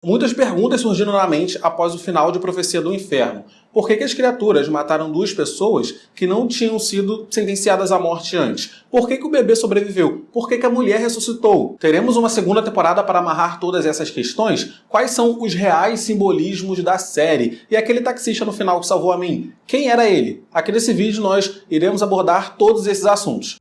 Muitas perguntas surgiram na mente após o final de Profecia do Inferno. Por que as criaturas mataram duas pessoas que não tinham sido sentenciadas à morte antes? Por que o bebê sobreviveu? Por que a mulher ressuscitou? Teremos uma segunda temporada para amarrar todas essas questões? Quais são os reais simbolismos da série? E aquele taxista no final que salvou a mim? Quem era ele? Aqui nesse vídeo nós iremos abordar todos esses assuntos.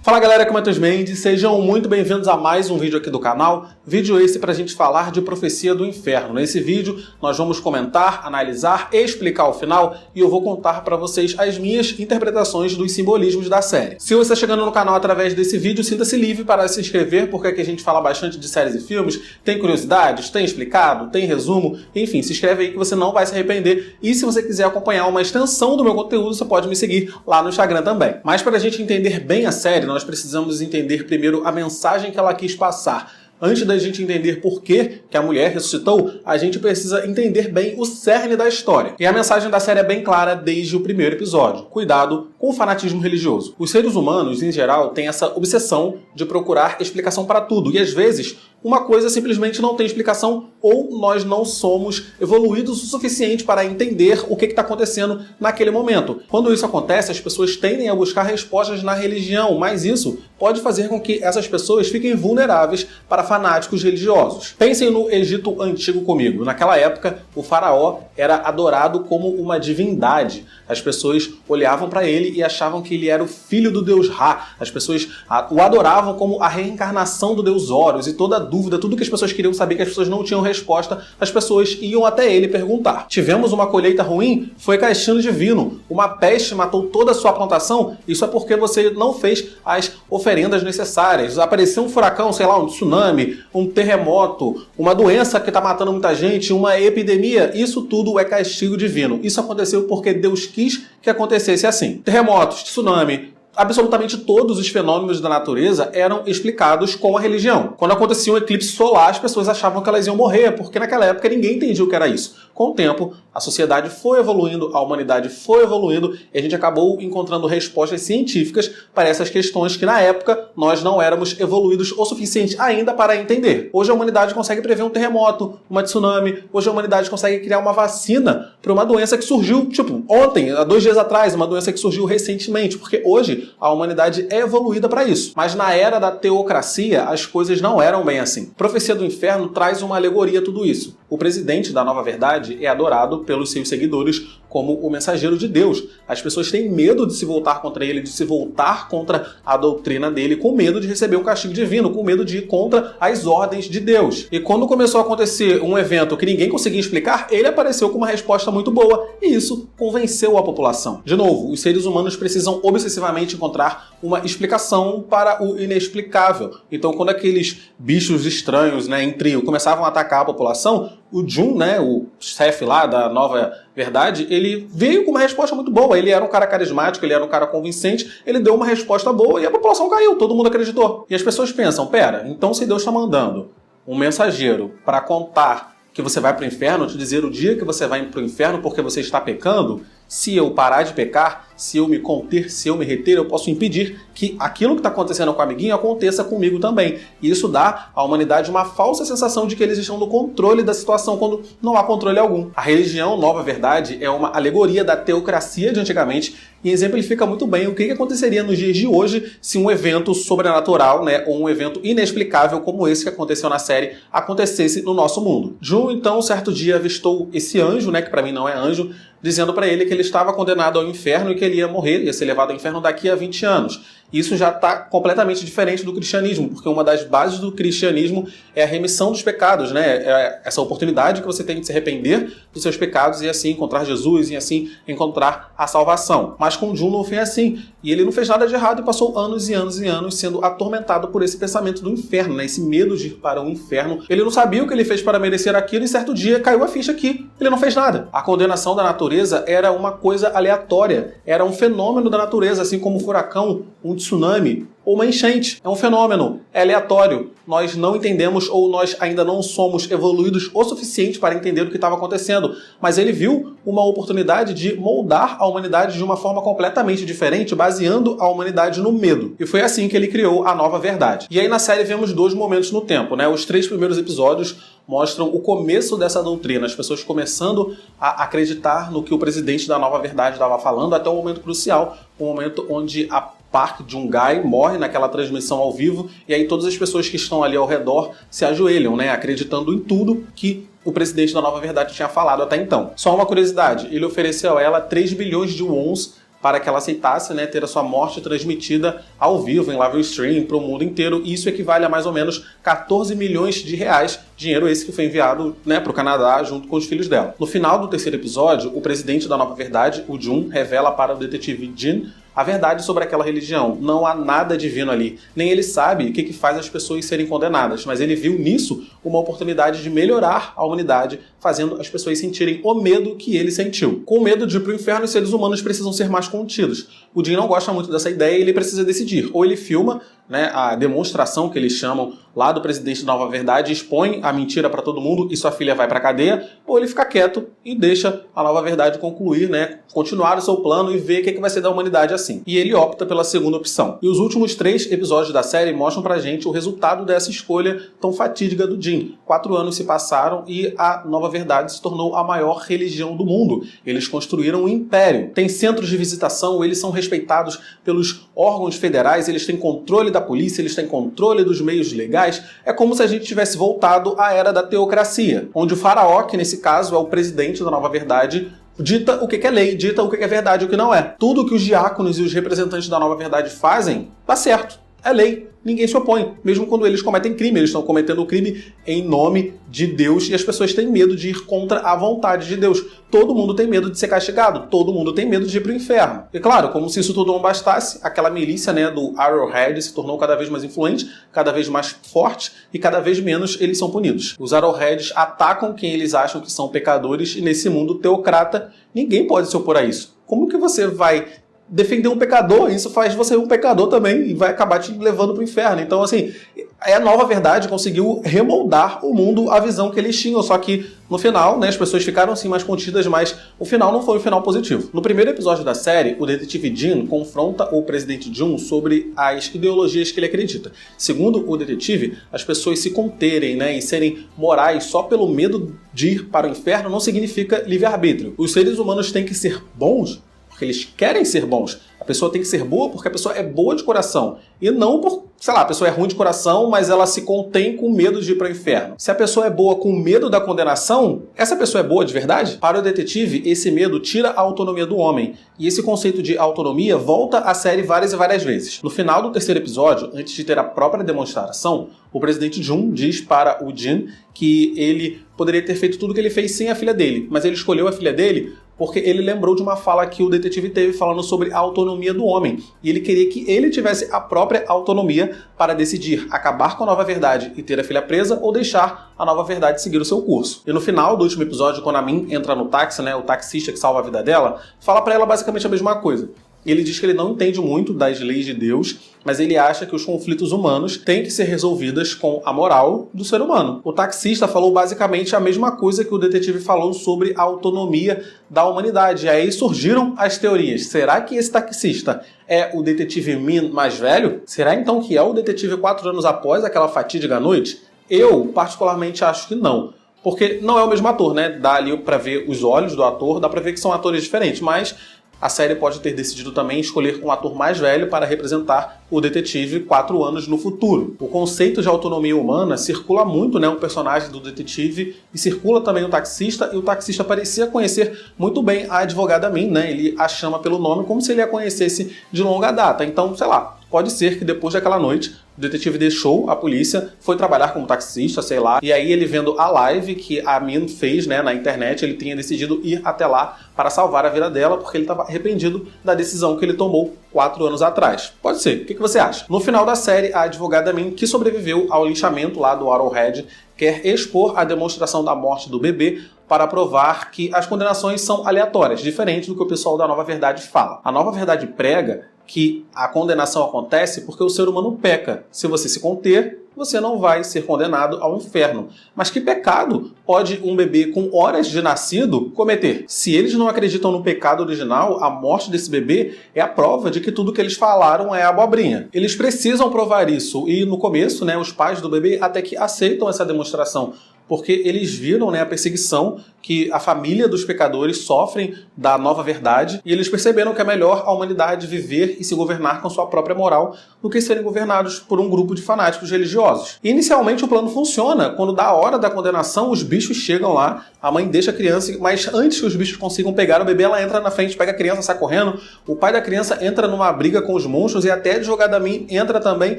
Fala galera, aqui é o Matheus Mendes, sejam muito bem-vindos a mais um vídeo aqui do canal. Vídeo esse para a gente falar de Profecia do Inferno. Nesse vídeo nós vamos comentar, analisar, explicar o final e eu vou contar para vocês as minhas interpretações dos simbolismos da série. Se você está chegando no canal através desse vídeo, sinta-se livre para se inscrever, porque aqui a gente fala bastante de séries e filmes, tem curiosidades, tem explicado, tem resumo, enfim, se inscreve aí que você não vai se arrepender. E se você quiser acompanhar uma extensão do meu conteúdo, você pode me seguir lá no Instagram também. Mas para a gente entender bem a série, nós precisamos entender primeiro a mensagem que ela quis passar. Antes da gente entender por que a mulher ressuscitou, a gente precisa entender bem o cerne da história. E a mensagem da série é bem clara desde o primeiro episódio. Cuidado com o fanatismo religioso. Os seres humanos, em geral, têm essa obsessão de procurar explicação para tudo. E às vezes, uma coisa simplesmente não tem explicação ou nós não somos evoluídos o suficiente para entender o que está acontecendo naquele momento. Quando isso acontece, as pessoas tendem a buscar respostas na religião, mas isso pode fazer com que essas pessoas fiquem vulneráveis para fanáticos religiosos. Pensem no Egito Antigo comigo. Naquela época, o faraó era adorado como uma divindade. As pessoas olhavam para ele e achavam que ele era o filho do deus Ra. As pessoas o adoravam como a reencarnação do deus Horus e toda dúvida, tudo que as pessoas queriam saber que as pessoas não tinham resposta, as pessoas iam até ele perguntar. Tivemos uma colheita ruim? Foi castigo divino. Uma peste matou toda a sua plantação? Isso é porque você não fez as oferendas necessárias. Apareceu um furacão, sei lá, um tsunami, um terremoto, uma doença que está matando muita gente, uma epidemia, isso tudo é castigo divino. Isso aconteceu porque Deus quis que acontecesse assim. Terremotos, tsunami, absolutamente todos os fenômenos da natureza eram explicados com a religião. Quando acontecia um eclipse solar, as pessoas achavam que elas iam morrer, porque naquela época ninguém entendia o que era isso. Com o tempo, a sociedade foi evoluindo, a humanidade foi evoluindo e a gente acabou encontrando respostas científicas para essas questões que na época nós não éramos evoluídos o suficiente ainda para entender. Hoje a humanidade consegue prever um terremoto, uma tsunami, hoje a humanidade consegue criar uma vacina para uma doença que surgiu, tipo, ontem, há 2 dias atrás, uma doença que surgiu recentemente, porque hoje a humanidade é evoluída para isso. Mas na era da teocracia, as coisas não eram bem assim. Profecia do Inferno traz uma alegoria a tudo isso. O presidente da Nova Verdade é adorado pelos seus seguidores como o mensageiro de Deus. As pessoas têm medo de se voltar contra ele, de se voltar contra a doutrina dele, com medo de receber um castigo divino, com medo de ir contra as ordens de Deus. E quando começou a acontecer um evento que ninguém conseguia explicar, ele apareceu com uma resposta muito boa, e isso convenceu a população. De novo, os seres humanos precisam obsessivamente encontrar uma explicação para o inexplicável. Então, quando aqueles bichos estranhos, em trio, começavam a atacar a população, o Jun, o chefe lá da Nova Verdade, ele veio com uma resposta muito boa. Ele era um cara carismático, ele era um cara convincente, ele deu uma resposta boa e a população caiu, todo mundo acreditou. E as pessoas pensam, pera, então se Deus está mandando um mensageiro para contar que você vai para o inferno, te dizer o dia que você vai para o inferno porque você está pecando, se eu parar de pecar, se eu me conter, se eu me reter, eu posso impedir que aquilo que está acontecendo com o amiguinho aconteça comigo também. E isso dá à humanidade uma falsa sensação de que eles estão no controle da situação, quando não há controle algum. A religião Nova Verdade é uma alegoria da teocracia de antigamente e exemplifica muito bem o que aconteceria nos dias de hoje se um evento sobrenatural, ou um evento inexplicável como esse que aconteceu na série, acontecesse no nosso mundo. Jun, então, certo dia avistou esse anjo, que para mim não é anjo, dizendo para ele que ele estava condenado ao inferno e que ele ia morrer, ia ser levado ao inferno daqui a 20 anos. Isso já está completamente diferente do cristianismo, porque uma das bases do cristianismo é a remissão dos pecados, É essa oportunidade que você tem de se arrepender dos seus pecados e assim encontrar Jesus e assim encontrar a salvação. Mas com Jun não foi assim. E ele não fez nada de errado e passou anos e anos e anos sendo atormentado por esse pensamento do inferno, esse medo de ir para o inferno. Ele não sabia o que ele fez para merecer aquilo e certo dia caiu a ficha aqui. Ele não fez nada. A condenação da natureza era uma coisa aleatória, era um fenômeno da natureza, assim como um furacão, um tsunami ou uma enchente. É um fenômeno, é aleatório. Nós não entendemos ou nós ainda não somos evoluídos o suficiente para entender o que estava acontecendo. Mas ele viu uma oportunidade de moldar a humanidade de uma forma completamente diferente, baseando a humanidade no medo. E foi assim que ele criou a Nova Verdade. E aí na série vemos dois momentos no tempo, né? Os 3 primeiros episódios mostram o começo dessa doutrina, as pessoas começando a acreditar no que o presidente da Nova Verdade estava falando, até o momento crucial, o momento onde a Park Jung-gae morre naquela transmissão ao vivo, e aí todas as pessoas que estão ali ao redor se ajoelham, né, acreditando em tudo que o presidente da Nova Verdade tinha falado até então. Só uma curiosidade, ele ofereceu a ela 3 bilhões de wons para que ela aceitasse, né, ter a sua morte transmitida ao vivo em live stream para o mundo inteiro, e isso equivale a mais ou menos 14 milhões de reais, dinheiro esse que foi enviado, né, para o Canadá junto com os filhos dela. No final do 3º episódio, o presidente da Nova Verdade, o Jun, revela para o detetive Jin a verdade sobre aquela religião. Não há nada divino ali. Nem ele sabe o que faz as pessoas serem condenadas, mas ele viu nisso uma oportunidade de melhorar a humanidade, fazendo as pessoas sentirem o medo que ele sentiu. Com medo de ir para o inferno, os seres humanos precisam ser mais contidos. O Jin não gosta muito dessa ideia e ele precisa decidir. Ou ele filma, né, a demonstração que eles chamam lá do presidente da Nova Verdade, expõe a mentira para todo mundo e sua filha vai para a cadeia, ou ele fica quieto e deixa a Nova Verdade concluir, né, continuar o seu plano e ver o que vai ser da humanidade assim. E ele opta pela segunda opção. E os últimos 3 episódios da série mostram pra gente o resultado dessa escolha tão fatídica do Jin. 4 anos se passaram e a Nova Verdade se tornou a maior religião do mundo. Eles construíram um império. Tem centros de visitação, eles são respeitados pelos órgãos federais, eles têm controle da polícia, eles têm controle dos meios legais. É como se a gente tivesse voltado à era da teocracia, onde o faraó, que nesse caso é o presidente da Nova Verdade, dita o que é lei, dita o que é verdade e o que não é. Tudo que os diáconos e os representantes da Nova Verdade fazem, tá certo, é lei. Ninguém se opõe. Mesmo quando eles cometem crime, eles estão cometendo o crime em nome de Deus e as pessoas têm medo de ir contra a vontade de Deus. Todo mundo tem medo de ser castigado, todo mundo tem medo de ir para o inferno. E claro, como se isso tudo não bastasse, aquela milícia, né, do Arrowhead se tornou cada vez mais influente, cada vez mais forte e cada vez menos eles são punidos. Os Arrowheads atacam quem eles acham que são pecadores e nesse mundo teocrata ninguém pode se opor a isso. Como que você vai defender um pecador? Isso faz você um pecador também e vai acabar te levando para o inferno. Então, assim, a Nova Verdade conseguiu remoldar o mundo à visão que eles tinham, só que no final, né, as pessoas ficaram assim mais contidas, mas o final não foi um final positivo. No primeiro episódio da série, o detetive Jin confronta o presidente Jun sobre as ideologias que ele acredita. Segundo o detetive, as pessoas se conterem, né, e serem morais só pelo medo de ir para o inferno não significa livre-arbítrio. Os seres humanos têm que ser bons porque eles querem ser bons. A pessoa tem que ser boa porque a pessoa é boa de coração. E não por, sei lá, a pessoa é ruim de coração, mas ela se contém com medo de ir para o inferno. Se a pessoa é boa com medo da condenação, essa pessoa é boa de verdade? Para o detetive, esse medo tira a autonomia do homem. E esse conceito de autonomia volta à série várias e várias vezes. No final do 3º episódio, antes de ter a própria demonstração, o presidente Jun diz para o Jin que ele poderia ter feito tudo o que ele fez sem a filha dele, mas ele escolheu a filha dele porque ele lembrou de uma fala que o detetive teve falando sobre a autonomia do homem. E ele queria que ele tivesse a própria autonomia para decidir acabar com a Nova Verdade e ter a filha presa ou deixar a Nova Verdade seguir o seu curso. E no final do último episódio, quando a Min entra no táxi, né, o taxista que salva a vida dela, fala para ela basicamente a mesma coisa. Ele diz que ele não entende muito das leis de Deus, mas ele acha que os conflitos humanos têm que ser resolvidos com a moral do ser humano. O taxista falou basicamente a mesma coisa que o detetive falou sobre a autonomia da humanidade. E aí surgiram as teorias. Será que esse taxista é o detetive Min mais velho? Será então que é o detetive 4 anos após aquela fatídica noite? Eu, particularmente, acho que não. Porque não é o mesmo ator, né? Dá ali pra ver os olhos do ator, dá pra ver que são atores diferentes, mas a série pode ter decidido também escolher um ator mais velho para representar o detetive 4 anos no futuro. O conceito de autonomia humana circula muito, né, um personagem do detetive e circula também o taxista, e o taxista parecia conhecer muito bem a advogada Min, né? Ele a chama pelo nome como se ele a conhecesse de longa data. Então, sei lá, pode ser que depois daquela noite o detetive deixou a polícia, foi trabalhar como taxista, sei lá, e aí ele vendo a live que a Min fez, né, na internet, ele tinha decidido ir até lá para salvar a vida dela, porque ele estava arrependido da decisão que ele tomou 4 anos atrás. Pode ser. O que você acha? No final da série, a advogada Min, que sobreviveu ao linchamento lá do Arrowhead, quer expor a demonstração da morte do bebê para provar que as condenações são aleatórias, diferente do que o pessoal da Nova Verdade fala. A Nova Verdade prega que a condenação acontece porque o ser humano peca. Se você se conter, você não vai ser condenado ao inferno. Mas que pecado pode um bebê com horas de nascido cometer? Se eles não acreditam no pecado original, a morte desse bebê é a prova de que tudo que eles falaram é abobrinha. Eles precisam provar isso. E no começo, os pais do bebê até que aceitam essa demonstração, porque eles viram a perseguição que a família dos pecadores sofrem da nova verdade, e eles perceberam que é melhor a humanidade viver e se governar com sua própria moral do que serem governados por um grupo de fanáticos religiosos. Inicialmente o plano funciona. Quando dá a hora da condenação, os bichos chegam lá, a mãe deixa a criança, mas antes que os bichos consigam pegar o bebê, ela entra na frente, pega a criança, sai correndo. O pai da criança entra numa briga com os monstros e até jogadamente entra também,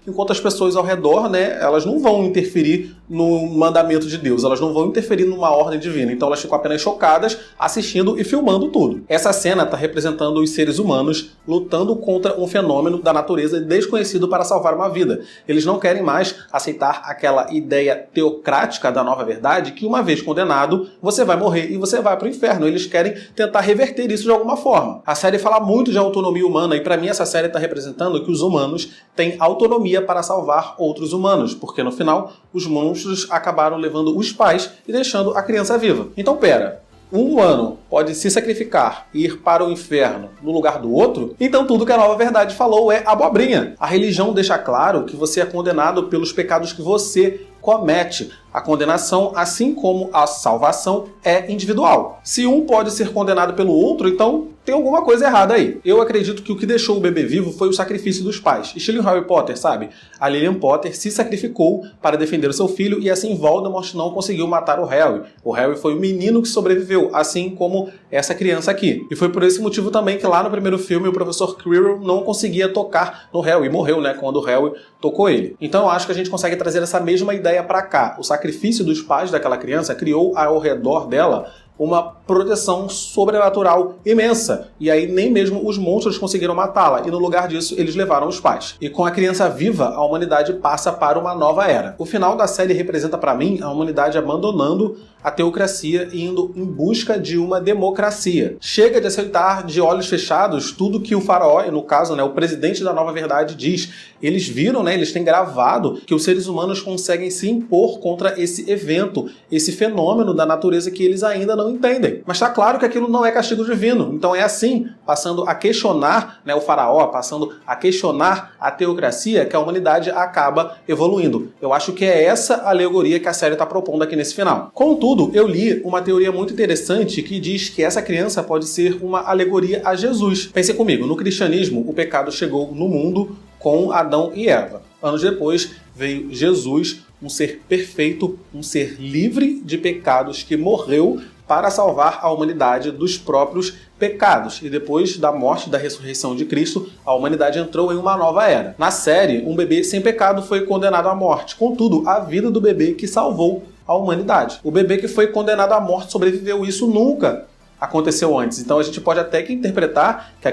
enquanto as pessoas ao redor, elas não vão interferir no mandamento de Deus, elas não vão interferir numa ordem divina, então elas ficam apenas chocadas, assistindo e filmando tudo. Essa cena está representando os seres humanos lutando contra um fenômeno da natureza desconhecido para salvar uma vida. Eles não querem mais aceitar aquela ideia teocrática da nova verdade, que uma vez condenado, você vai morrer e você vai para o inferno. Eles querem tentar reverter isso de alguma forma. A série fala muito de autonomia humana, e para mim essa série está representando que os humanos têm autonomia para salvar outros humanos, porque no final os monstros acabaram levando os pais e deixando a criança viva. Então pera, um humano pode se sacrificar e ir para o inferno no lugar do outro? Então tudo que a nova verdade falou é abobrinha. A religião deixa claro que você é condenado pelos pecados que você comete. A condenação, assim como a salvação, é individual. Se um pode ser condenado pelo outro, então tem alguma coisa errada aí. Eu acredito que o que deixou o bebê vivo foi o sacrifício dos pais. Estilo Harry Potter, sabe? A Lillian Potter se sacrificou para defender o seu filho e assim Voldemort não conseguiu matar o Harry. O Harry foi o menino que sobreviveu, assim como essa criança aqui. E foi por esse motivo também que lá no primeiro filme o professor Quirrell não conseguia tocar no Harry. Morreu, quando o Harry tocou ele. Então eu acho que a gente consegue trazer essa mesma ideia para cá. O sacrifício dos pais daquela criança criou ao redor dela uma proteção sobrenatural imensa. E aí nem mesmo os monstros conseguiram matá-la. E no lugar disso, eles levaram os pais. E com a criança viva, a humanidade passa para uma nova era. O final da série representa para mim a humanidade abandonando a teocracia e indo em busca de uma democracia. Chega de aceitar de olhos fechados tudo que o faraó, e no caso, o presidente da nova verdade diz. Eles viram, eles têm gravado que os seres humanos conseguem se impor contra esse evento, esse fenômeno da natureza que eles ainda não entendem. Mas está claro que aquilo não é castigo divino. Então é assim, passando a questionar o faraó, passando a questionar a teocracia, que a humanidade acaba evoluindo. Eu acho que é essa alegoria que a série está propondo aqui nesse final. Contudo, eu li uma teoria muito interessante que diz que essa criança pode ser uma alegoria a Jesus. Pense comigo, no cristianismo, o pecado chegou no mundo com Adão e Eva. Anos depois, veio Jesus, um ser perfeito, um ser livre de pecados que morreu para salvar a humanidade dos próprios pecados. E depois da morte e da ressurreição de Cristo, a humanidade entrou em uma nova era. Na série, um bebê sem pecado foi condenado à morte. Contudo, a vida do bebê que salvou a humanidade. O bebê que foi condenado à morte sobreviveu. Isso nunca aconteceu antes. Então a gente pode até que interpretar que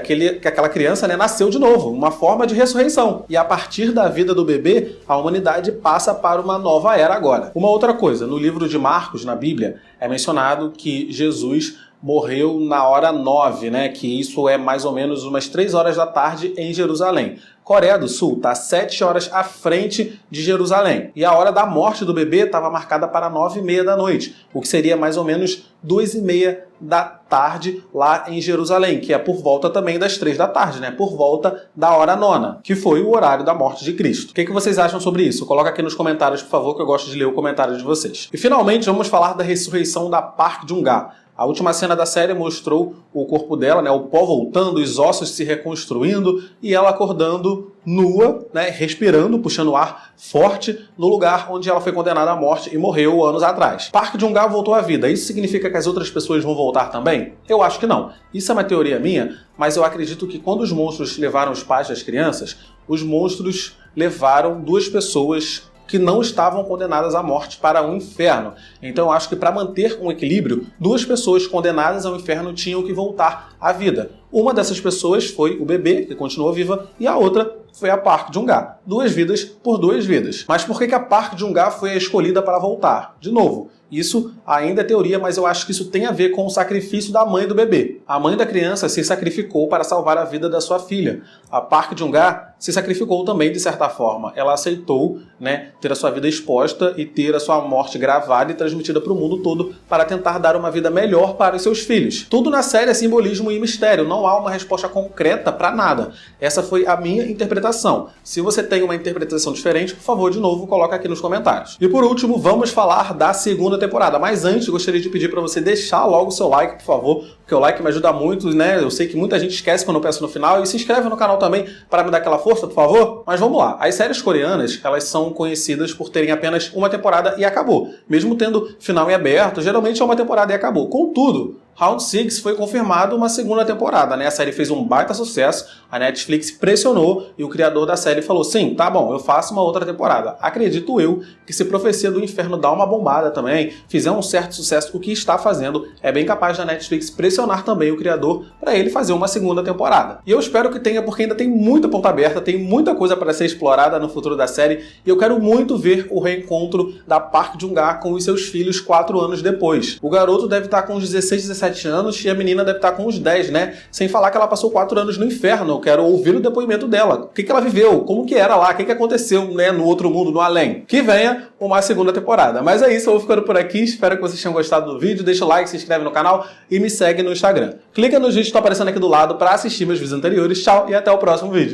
aquela criança nasceu de novo, uma forma de ressurreição. E a partir da vida do bebê, a humanidade passa para uma nova era agora. Uma outra coisa, no livro de Marcos, na Bíblia, é mencionado que Jesus morreu na hora 9, que isso é mais ou menos umas 3 horas da tarde em Jerusalém. Coreia do Sul está 7 horas à frente de Jerusalém. E a hora da morte do bebê estava marcada para 9h30 da noite, o que seria mais ou menos 2h30 da tarde lá em Jerusalém, que é por volta também das 3 da tarde, por volta da hora 9, que foi o horário da morte de Cristo. O que vocês acham sobre isso? Coloca aqui nos comentários, por favor, que eu gosto de ler o comentário de vocês. E finalmente vamos falar da ressurreição da Park Jung-ah. A última cena da série mostrou o corpo dela, o pó voltando, os ossos se reconstruindo e ela acordando nua, respirando, puxando ar forte no lugar onde ela foi condenada à morte e morreu anos atrás. Park Jung-ah voltou à vida. Isso significa que as outras pessoas vão voltar também? Eu acho que não. Isso é uma teoria minha, mas eu acredito que quando os monstros levaram os pais das crianças, os monstros levaram 2 pessoas que não estavam condenadas à morte para o inferno. Então eu acho que para manter um equilíbrio, 2 pessoas condenadas ao inferno tinham que voltar à vida. Uma dessas pessoas foi o bebê, que continuou viva, e a outra foi a Park Jung-ah. 2 vidas por 2 vidas. Mas por que a Park Jung-ah foi a escolhida para voltar? De novo, Isso ainda é teoria, mas eu acho que isso tem a ver com o sacrifício da mãe do bebê. A mãe da criança se sacrificou para salvar a vida da sua filha. A Park Jung-ah se sacrificou também, de certa forma. Ela aceitou, ter a sua vida exposta e ter a sua morte gravada e transmitida para o mundo todo para tentar dar uma vida melhor para os seus filhos. Tudo na série é simbolismo e mistério. Não há uma resposta concreta para nada. Essa foi a minha interpretação. Se você tem uma interpretação diferente, por favor, de novo, coloca aqui nos comentários. E por último, vamos falar da segunda temporada. Mas antes, gostaria de pedir para você deixar logo o seu like, por favor, porque o like me ajuda muito, Eu sei que muita gente esquece quando eu peço no final. E se inscreve no canal também para me dar aquela força, por favor. Mas vamos lá. As séries coreanas, elas são conhecidas por terem apenas uma temporada e acabou. Mesmo tendo final em aberto, geralmente é uma temporada e acabou. Contudo, Round 6 foi confirmado uma segunda temporada, A série fez um baita sucesso, a Netflix pressionou e o criador da série falou: sim, tá bom, eu faço uma outra temporada. Acredito eu que se Profecia do Inferno dá uma bombada também, fizer um certo sucesso, o que está fazendo, é bem capaz da Netflix pressionar também o criador para ele fazer uma segunda temporada. E eu espero que tenha, porque ainda tem muita ponta aberta, tem muita coisa para ser explorada no futuro da série, e eu quero muito ver o reencontro da Park Jung-ah com os seus filhos 4 anos depois. O garoto deve estar com uns 16, 17 anos e a menina deve estar com uns 10, Sem falar que ela passou 4 anos no inferno. Eu quero ouvir o depoimento dela. O que ela viveu? Como que era lá? O que aconteceu, no outro mundo, no além? Que venha uma segunda temporada. Mas é isso, eu vou ficando por aqui. Espero que vocês tenham gostado do vídeo. Deixa o like, se inscreve no canal e me segue no Instagram. Clica nos vídeos que estão aparecendo aqui do lado para assistir meus vídeos anteriores. Tchau e até o próximo vídeo.